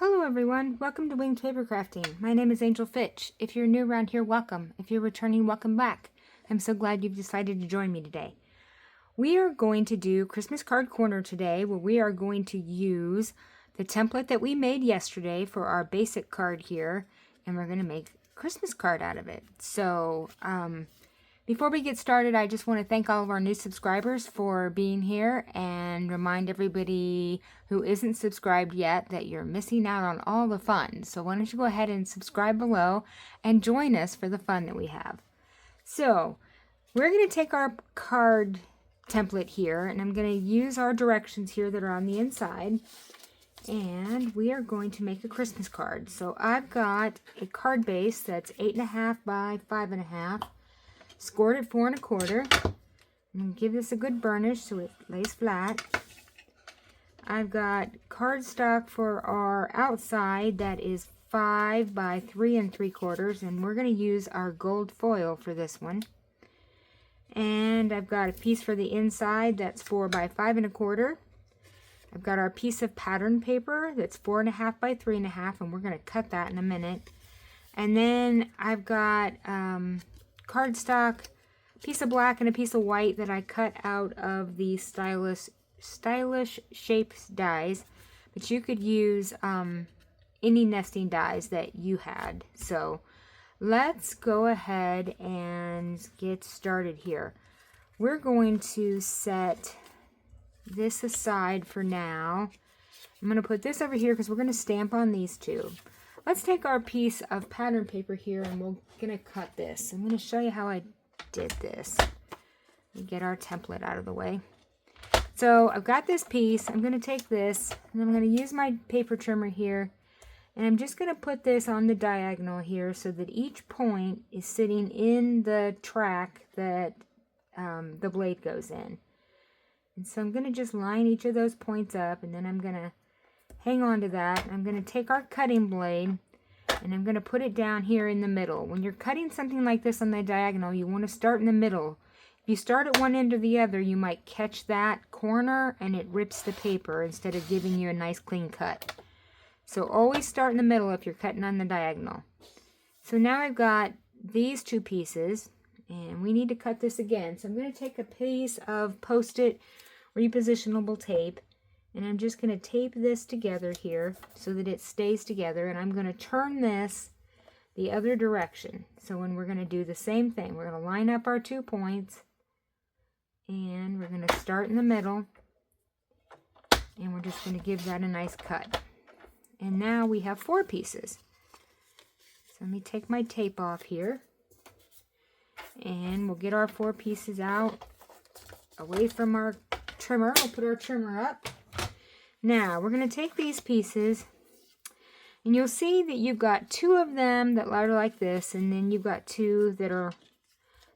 Hello everyone, welcome to Winged Paper Crafting. My name is Angel Fitch. If you're new around here, welcome. If you're returning, welcome back. I'm so glad you've decided to join me today. We are going to do Christmas Card Corner today, where we are going to use the template that we made yesterday for our basic card here, and we're going to make a Christmas card out of it. So, before we get started, I just want to thank all of our new subscribers for being here and remind everybody who isn't subscribed yet that you're missing out on all the fun. So why don't you go ahead and subscribe below and join us for the fun that we have. So we're going to take our card template here, and I'm going to use our directions here that are on the inside, and we are going to make a Christmas card. So I've got a card base that's 8.5 by 5.5. Scored at 4 1/4. And give this a good burnish so it lays flat. I've got cardstock for our outside that is 5 by 3 3/4, and we're going to use our gold foil for this one. And I've got a piece for the inside that's 4 by 5 1/4. I've got our piece of pattern paper that's 4.5 by 3.5, and we're going to cut that in a minute. And then I've got cardstock, piece of black and a piece of white that I cut out of the stylish shapes dies, but you could use any nesting dies that you had. So let's go ahead and get started here. We're going to set this aside for now. I'm going to put this over here because we're going to stamp on these two. Let's take our piece of pattern paper here, and we're going to cut this. I'm going to show you how I did this. Let me get our template out of the way. So I've got this piece. I'm going to take this, and I'm going to use my paper trimmer here, and I'm just going to put this on the diagonal here so that each point is sitting in the track that the blade goes in. And so I'm going to just line each of those points up, and then I'm going to hang on to that. I'm going to take our cutting blade and I'm going to put it down here in the middle. When you're cutting something like this on the diagonal, you want to start in the middle. If you start at one end or the other, you might catch that corner and it rips the paper instead of giving you a nice clean cut. So always start in the middle if you're cutting on the diagonal. So now I've got these two pieces, and we need to cut this again. So I'm going to take a piece of Post-it repositionable tape, and I'm just going to tape this together here so that it stays together, and I'm going to turn this the other direction. So when we're going to do the same thing, we're going to line up our 2 points, and we're going to start in the middle, and we're just going to give that a nice cut. And now we have 4 pieces. So let me take my tape off here, and we'll get our 4 pieces out away from our trimmer. We'll put our trimmer up. Now we're going to take these pieces, and you'll see that you've got 2 of them that are like this, and then you've got 2 that are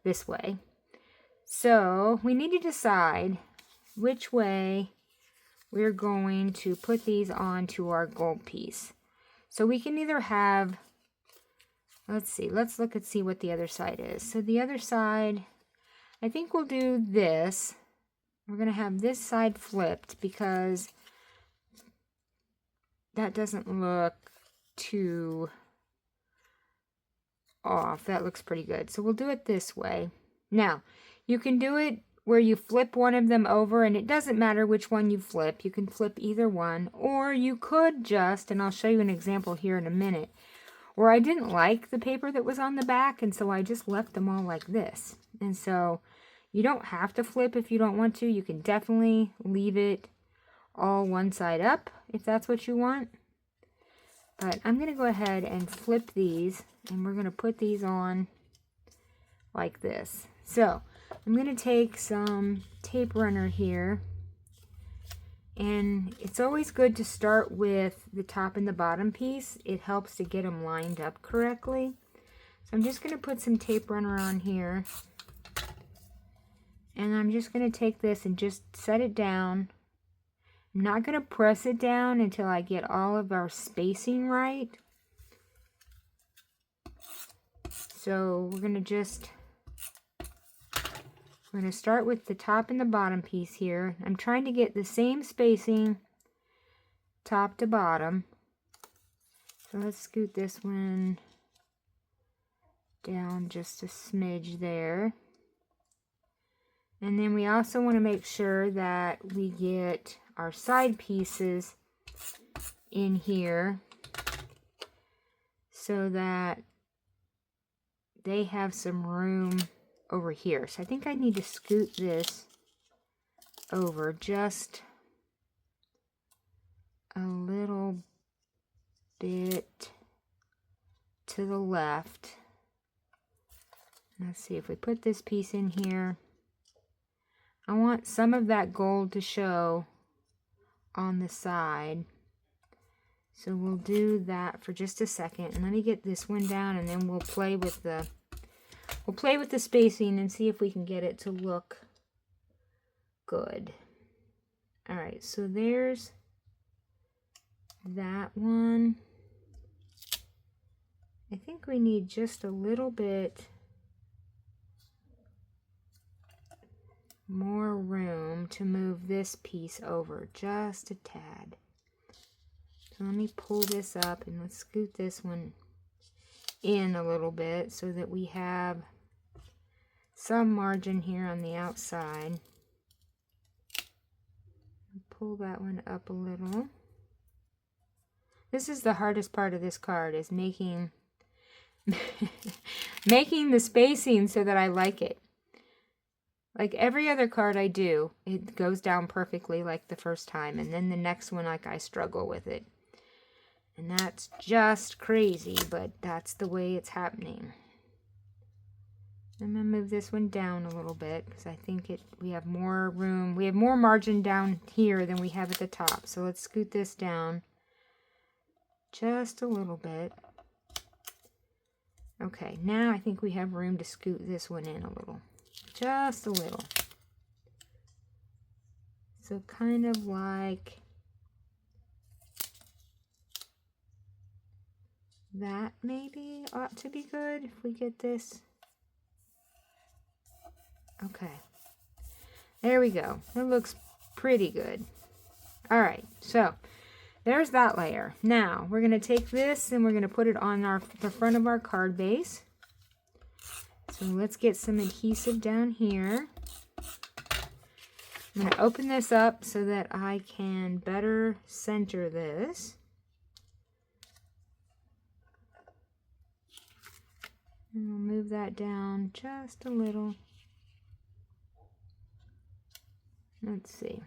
this way. So we need to decide which way we're going to put these onto our gold piece. So we can either have, let's look and see what the other side is. So the other side, I think we'll do this. We're going to have this side flipped because that doesn't look too off. That looks pretty good. So we'll do it this way. Now, you can do it where you flip one of them over, and it doesn't matter which one you flip. You can flip either one, or you could just, and I'll show you an example here in a minute, where I didn't like the paper that was on the back, and so I just left them all like this. And so you don't have to flip if you don't want to. You can definitely leave it all one side up if that's what you want. But I'm going to go ahead and flip these, and we're going to put these on like this. So I'm going to take some tape runner here, and it's always good to start with the top and the bottom piece. It helps to get them lined up correctly. So I'm just going to put some tape runner on here, and I'm just going to take this and just set it down. I'm not going to press it down until I get all of our spacing right. So we're going to start with the top and the bottom piece here. I'm trying to get the same spacing top to bottom. So let's scoot this one down just a smidge there. And then we also want to make sure that we get our side pieces in here so that they have some room over here. So I think I need to scoot this over just a little bit to the left. Let's see, if we put this piece in here, I want some of that gold to show on the side. So we'll do that for just a second. And let me get this one down, and then we'll play with the spacing and see if we can get it to look good. All right, so there's that one. I think we need just a little bit more room to move this piece over just a tad. So let me pull this up and let's scoot this one in a little bit so that we have some margin here on the outside. Pull that one up a little. This is the hardest part of this card, is making making the spacing so that I like it. Like every other card I do, it goes down perfectly like the first time, and then the next one, like, I struggle with it. And that's just crazy, but that's the way it's happening. I'm going to move this one down a little bit because I think we have more room. We have more margin down here than we have at the top. So let's scoot this down just a little bit. Okay, now I think we have room to scoot this one in a little. Just a little. So kind of like that maybe ought to be good if we get this. Okay. There we go. It looks pretty good. All right, so there's that layer. Now we're going to take this and we're going to put it on the front of our card base. So let's get some adhesive down here. I'm going to open this up so that I can better center this. And we'll move that down just a little. Let's see.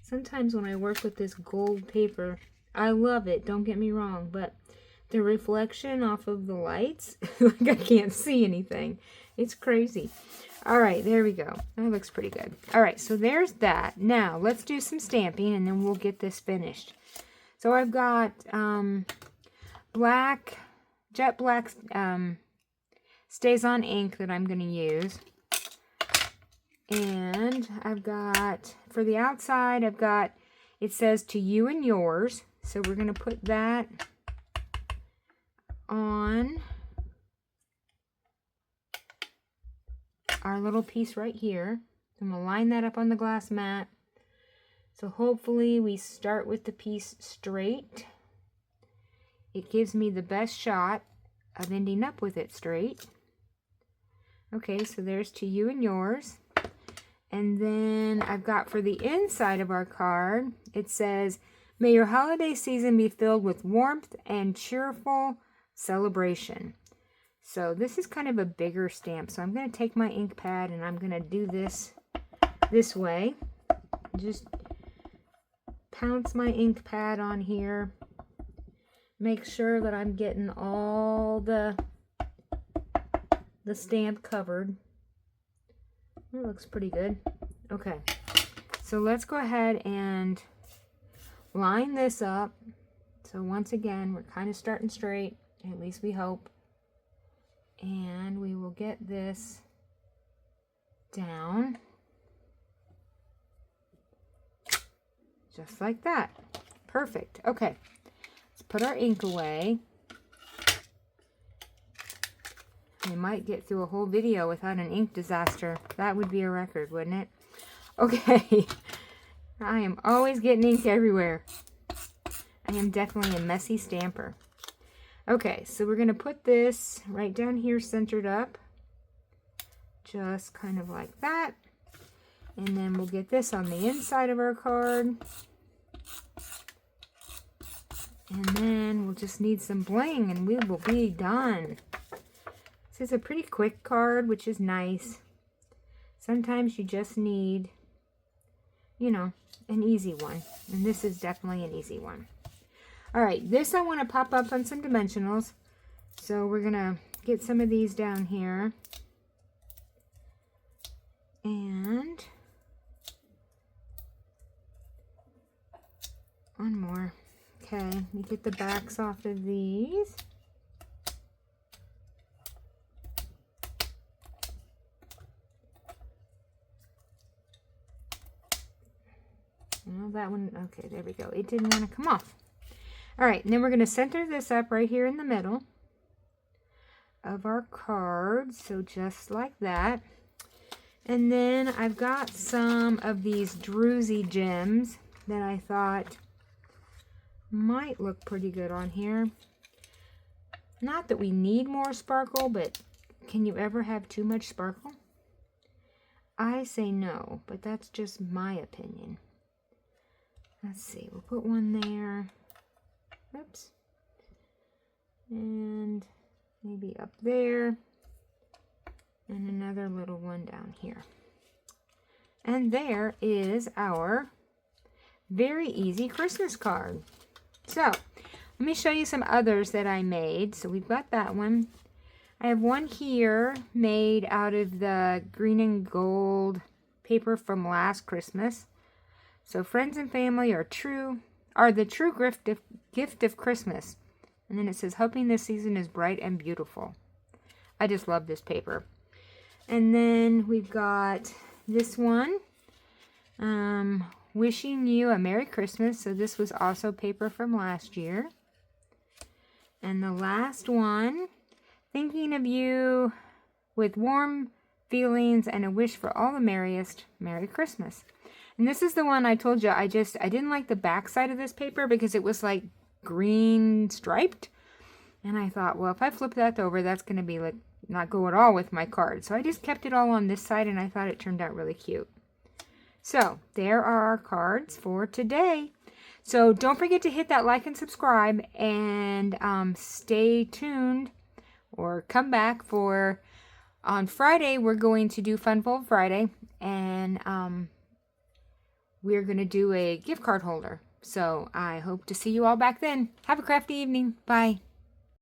Sometimes when I work with this gold paper, I love it, don't get me wrong, but the reflection off of the lights, like I can't see anything. It's crazy. All right, there we go. That looks pretty good. All right, so there's that. Now, let's do some stamping, and then we'll get this finished. So I've got jet black Stays On ink that I'm going to use. And I've got, for the outside, it says to you and yours. So we're going to put that on our little piece right here. And we'll line that up on the glass mat. So hopefully we start with the piece straight. It gives me the best shot of ending up with it straight. Okay, so there's to you and yours. And then I've got for the inside of our card, it says, may your holiday season be filled with warmth and cheerful celebration. So this is kind of a bigger stamp. So I'm going to take my ink pad and I'm going to do this way. Just pounce my ink pad on here. Make sure that I'm getting all the stamp covered. It looks pretty good. Okay, so let's go ahead and line this up. So once again, we're kind of starting straight, at least we hope. And we will get this down. Just like that. Perfect. Okay, let's put our ink away. We might get through a whole video without an ink disaster. That would be a record, wouldn't it? Okay. I am always getting ink everywhere. I am definitely a messy stamper. Okay, so we're going to put this right down here centered up. Just kind of like that. And then we'll get this on the inside of our card. And then we'll just need some bling and we will be done. This is a pretty quick card, which is nice. Sometimes you just need, you know, an easy one. And this is definitely an easy one. All right, this I want to pop up on some dimensionals. So we're going to get some of these down here. And one more. Okay, let me get the backs off of these. Well, that one, okay, there we go. It didn't want to come off. All right, and then we're going to center this up right here in the middle of our card. So just like that. And then I've got some of these druzy gems that I thought might look pretty good on here. Not that we need more sparkle, but can you ever have too much sparkle? I say no, but that's just my opinion. Let's see, we'll put one there. Oops. And maybe up there. And another little one down here. And there is our very easy Christmas card. So, let me show you some others that I made. So we've got that one. I have one here made out of the green and gold paper from last Christmas. So friends and family are the true gift of Christmas. And then it says, hoping this season is bright and beautiful. I just love this paper. And then we've got this one, wishing you a Merry Christmas. So this was also paper from last year. And the last one, thinking of you with warm feelings and a wish for all the merriest, Merry Christmas. And this is the one I told you I didn't like the back side of this paper because it was like green striped. And I thought, well, if I flip that over, that's going to be like not go at all with my card. So I just kept it all on this side and I thought it turned out really cute. So there are our cards for today. So don't forget to hit that like and subscribe and stay tuned or come back for on Friday. We're going to do Fun Fold Friday and we're going to do a gift card holder. So I hope to see you all back then. Have a crafty evening. Bye.